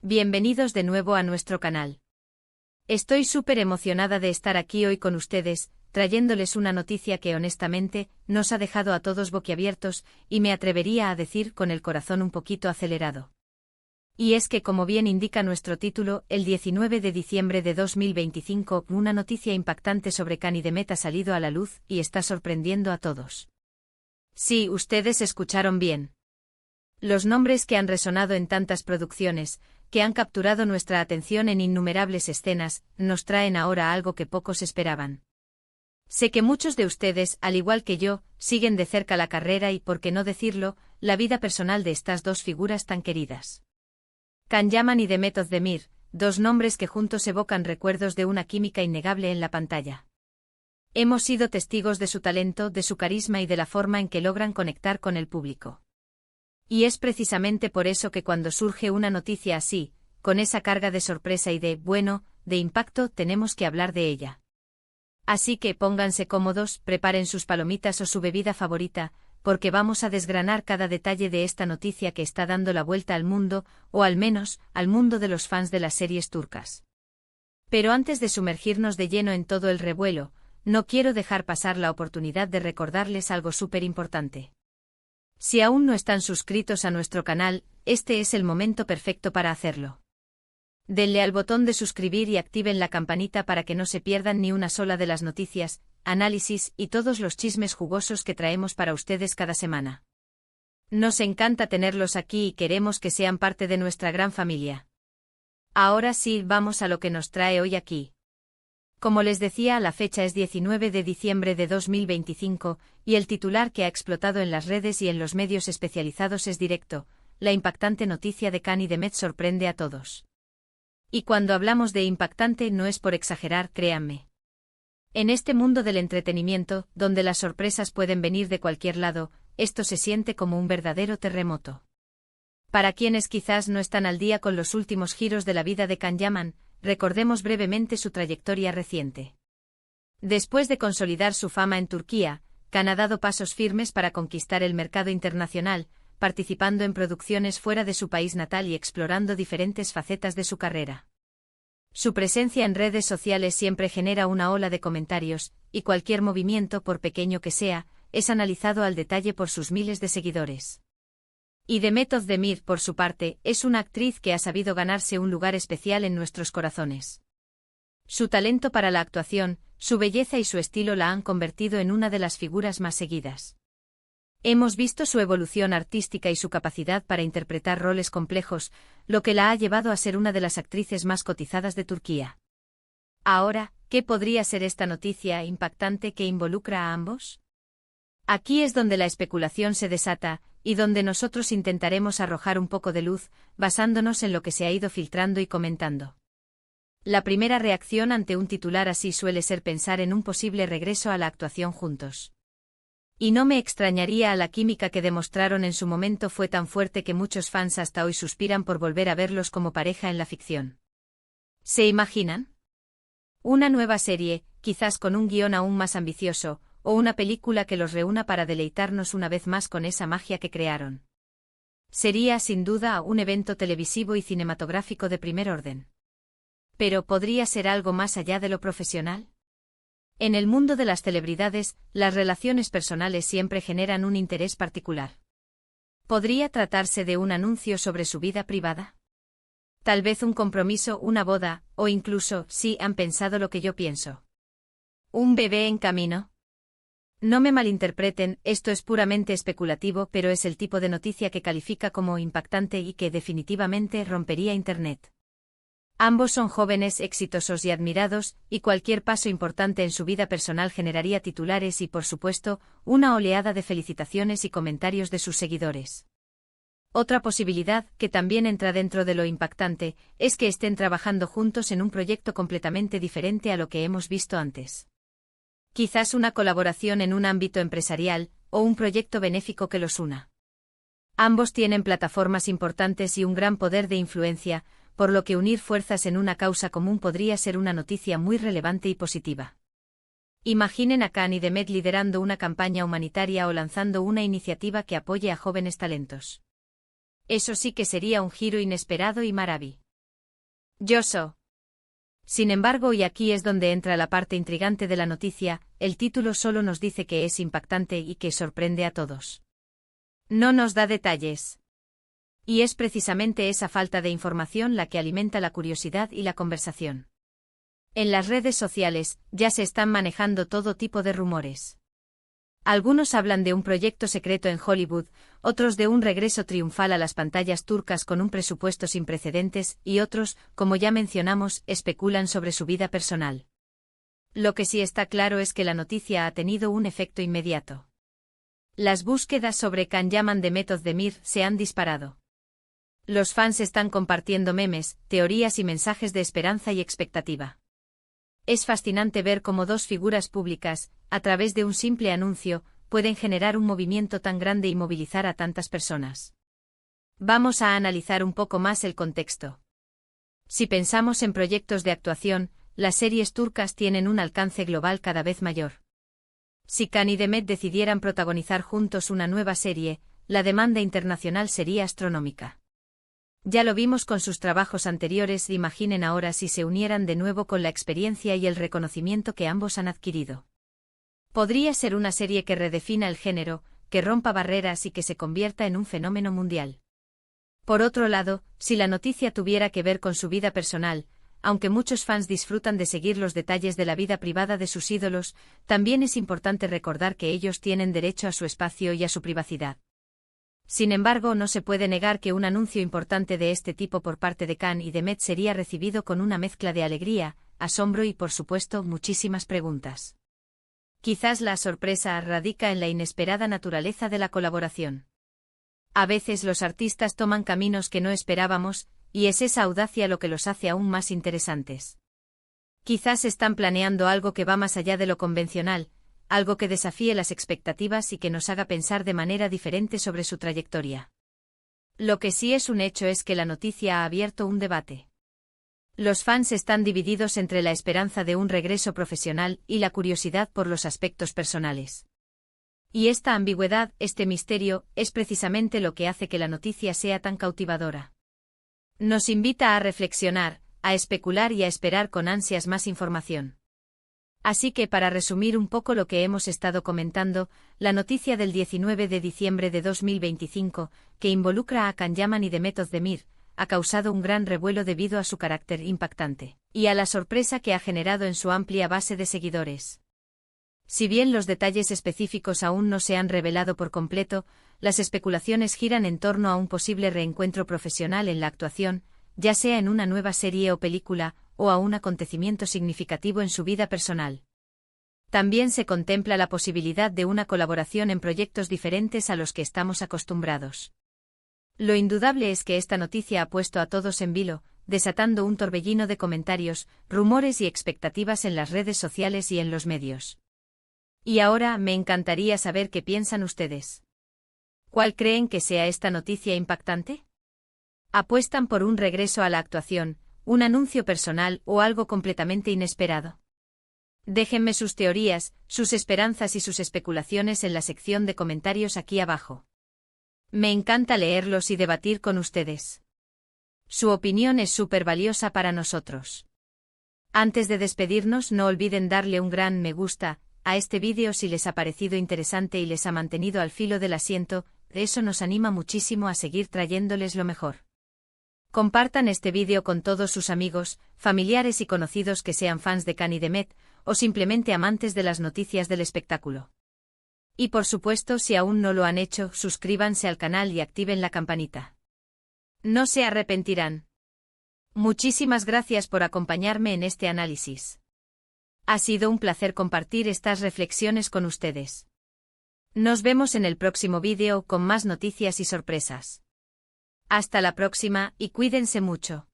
Bienvenidos de nuevo a nuestro canal. Estoy súper emocionada de estar aquí hoy con ustedes, trayéndoles una noticia que honestamente nos ha dejado a todos boquiabiertos y me atrevería a decir con el corazón un poquito acelerado. Y es que, como bien indica nuestro título, el 19 de diciembre de 2025, una noticia impactante sobre Kanye Demet ha salido a la luz y está sorprendiendo a todos. Sí, ustedes escucharon bien. Los nombres que han resonado en tantas producciones, que han capturado nuestra atención en innumerables escenas, nos traen ahora algo que pocos esperaban. Sé que muchos de ustedes, al igual que yo, siguen de cerca la carrera y, por qué no decirlo, la vida personal de estas dos figuras tan queridas. Kanye y Demet Özdemir, dos nombres que juntos evocan recuerdos de una química innegable en la pantalla. Hemos sido testigos de su talento, de su carisma y de la forma en que logran conectar con el público. Y es precisamente por eso que cuando surge una noticia así, con esa carga de sorpresa y de impacto, tenemos que hablar de ella. Así que pónganse cómodos, preparen sus palomitas o su bebida favorita, porque vamos a desgranar cada detalle de esta noticia que está dando la vuelta al mundo, o al menos, al mundo de los fans de las series turcas. Pero antes de sumergirnos de lleno en todo el revuelo, no quiero dejar pasar la oportunidad de recordarles algo súper importante. Si aún no están suscritos a nuestro canal, este es el momento perfecto para hacerlo. Denle al botón de suscribir y activen la campanita para que no se pierdan ni una sola de las noticias, análisis y todos los chismes jugosos que traemos para ustedes cada semana. Nos encanta tenerlos aquí y queremos que sean parte de nuestra gran familia. Ahora sí, vamos a lo que nos trae hoy aquí. Como les decía, la fecha es 19 de diciembre de 2025, y el titular que ha explotado en las redes y en los medios especializados es directo: la impactante noticia de Kanye Demet sorprende a todos. Y cuando hablamos de impactante no es por exagerar, créanme. En este mundo del entretenimiento, donde las sorpresas pueden venir de cualquier lado, esto se siente como un verdadero terremoto. Para quienes quizás no están al día con los últimos giros de la vida de Kanye, recordemos brevemente su trayectoria reciente. Después de consolidar su fama en Turquía, Kanye ha dado pasos firmes para conquistar el mercado internacional, participando en producciones fuera de su país natal y explorando diferentes facetas de su carrera. Su presencia en redes sociales siempre genera una ola de comentarios, y cualquier movimiento, por pequeño que sea, es analizado al detalle por sus miles de seguidores. Y Demet Özdemir, por su parte, es una actriz que ha sabido ganarse un lugar especial en nuestros corazones. Su talento para la actuación, su belleza y su estilo la han convertido en una de las figuras más seguidas. Hemos visto su evolución artística y su capacidad para interpretar roles complejos, lo que la ha llevado a ser una de las actrices más cotizadas de Turquía. Ahora, ¿qué podría ser esta noticia impactante que involucra a ambos? Aquí es donde la especulación se desata, y donde nosotros intentaremos arrojar un poco de luz, basándonos en lo que se ha ido filtrando y comentando. La primera reacción ante un titular así suele ser pensar en un posible regreso a la actuación juntos. Y no me extrañaría, a la química que demostraron en su momento fue tan fuerte que muchos fans hasta hoy suspiran por volver a verlos como pareja en la ficción. ¿Se imaginan? Una nueva serie, quizás con un guión aún más ambicioso, o una película que los reúna para deleitarnos una vez más con esa magia que crearon. Sería, sin duda, un evento televisivo y cinematográfico de primer orden. Pero ¿podría ser algo más allá de lo profesional? En el mundo de las celebridades, las relaciones personales siempre generan un interés particular. ¿Podría tratarse de un anuncio sobre su vida privada? Tal vez un compromiso, una boda, o incluso, si han pensado lo que yo pienso, ¿un bebé en camino? No me malinterpreten, esto es puramente especulativo, pero es el tipo de noticia que califica como impactante y que definitivamente rompería Internet. Ambos son jóvenes, exitosos y admirados, y cualquier paso importante en su vida personal generaría titulares y, por supuesto, una oleada de felicitaciones y comentarios de sus seguidores. Otra posibilidad, que también entra dentro de lo impactante, es que estén trabajando juntos en un proyecto completamente diferente a lo que hemos visto antes. Quizás una colaboración en un ámbito empresarial, o un proyecto benéfico que los una. Ambos tienen plataformas importantes y un gran poder de influencia, por lo que unir fuerzas en una causa común podría ser una noticia muy relevante y positiva. Imaginen a Kanye Demet liderando una campaña humanitaria o lanzando una iniciativa que apoye a jóvenes talentos. Eso sí que sería un giro inesperado y maravilloso. Yoso. Sin embargo, y aquí es donde entra la parte intrigante de la noticia, el título solo nos dice que es impactante y que sorprende a todos. No nos da detalles. Y es precisamente esa falta de información la que alimenta la curiosidad y la conversación. En las redes sociales, ya se están manejando todo tipo de rumores. Algunos hablan de un proyecto secreto en Hollywood, otros de un regreso triunfal a las pantallas turcas con un presupuesto sin precedentes, y otros, como ya mencionamos, especulan sobre su vida personal. Lo que sí está claro es que la noticia ha tenido un efecto inmediato. Las búsquedas sobre Can Yaman Demet Özdemir se han disparado. Los fans están compartiendo memes, teorías y mensajes de esperanza y expectativa. Es fascinante ver cómo dos figuras públicas, a través de un simple anuncio, pueden generar un movimiento tan grande y movilizar a tantas personas. Vamos a analizar un poco más el contexto. Si pensamos en proyectos de actuación, las series turcas tienen un alcance global cada vez mayor. Si Can y Demet decidieran protagonizar juntos una nueva serie, la demanda internacional sería astronómica. Ya lo vimos con sus trabajos anteriores, imaginen ahora si se unieran de nuevo con la experiencia y el reconocimiento que ambos han adquirido. Podría ser una serie que redefina el género, que rompa barreras y que se convierta en un fenómeno mundial. Por otro lado, si la noticia tuviera que ver con su vida personal, aunque muchos fans disfrutan de seguir los detalles de la vida privada de sus ídolos, también es importante recordar que ellos tienen derecho a su espacio y a su privacidad. Sin embargo, no se puede negar que un anuncio importante de este tipo por parte de Can y Demet sería recibido con una mezcla de alegría, asombro y, por supuesto, muchísimas preguntas. Quizás la sorpresa radica en la inesperada naturaleza de la colaboración. A veces los artistas toman caminos que no esperábamos, y es esa audacia lo que los hace aún más interesantes. Quizás están planeando algo que va más allá de lo convencional, algo que desafíe las expectativas y que nos haga pensar de manera diferente sobre su trayectoria. Lo que sí es un hecho es que la noticia ha abierto un debate. Los fans están divididos entre la esperanza de un regreso profesional y la curiosidad por los aspectos personales. Y esta ambigüedad, este misterio, es precisamente lo que hace que la noticia sea tan cautivadora. Nos invita a reflexionar, a especular y a esperar con ansias más información. Así que para resumir un poco lo que hemos estado comentando, la noticia del 19 de diciembre de 2025, que involucra a Can Yaman y Demet Özdemir, ha causado un gran revuelo debido a su carácter impactante, y a la sorpresa que ha generado en su amplia base de seguidores. Si bien los detalles específicos aún no se han revelado por completo, las especulaciones giran en torno a un posible reencuentro profesional en la actuación, ya sea en una nueva serie o película, o a un acontecimiento significativo en su vida personal. También se contempla la posibilidad de una colaboración en proyectos diferentes a los que estamos acostumbrados. Lo indudable es que esta noticia ha puesto a todos en vilo, desatando un torbellino de comentarios, rumores y expectativas en las redes sociales y en los medios. Y ahora me encantaría saber qué piensan ustedes. ¿Cuál creen que sea esta noticia impactante? ¿Apuestan por un regreso a la actuación, un anuncio personal o algo completamente inesperado? Déjenme sus teorías, sus esperanzas y sus especulaciones en la sección de comentarios aquí abajo. Me encanta leerlos y debatir con ustedes. Su opinión es súper valiosa para nosotros. Antes de despedirnos, no olviden darle un gran me gusta a este vídeo si les ha parecido interesante y les ha mantenido al filo del asiento, eso nos anima muchísimo a seguir trayéndoles lo mejor. Compartan este vídeo con todos sus amigos, familiares y conocidos que sean fans de Can y Demet, o simplemente amantes de las noticias del espectáculo. Y por supuesto, si aún no lo han hecho, suscríbanse al canal y activen la campanita. No se arrepentirán. Muchísimas gracias por acompañarme en este análisis. Ha sido un placer compartir estas reflexiones con ustedes. Nos vemos en el próximo vídeo con más noticias y sorpresas. Hasta la próxima y cuídense mucho.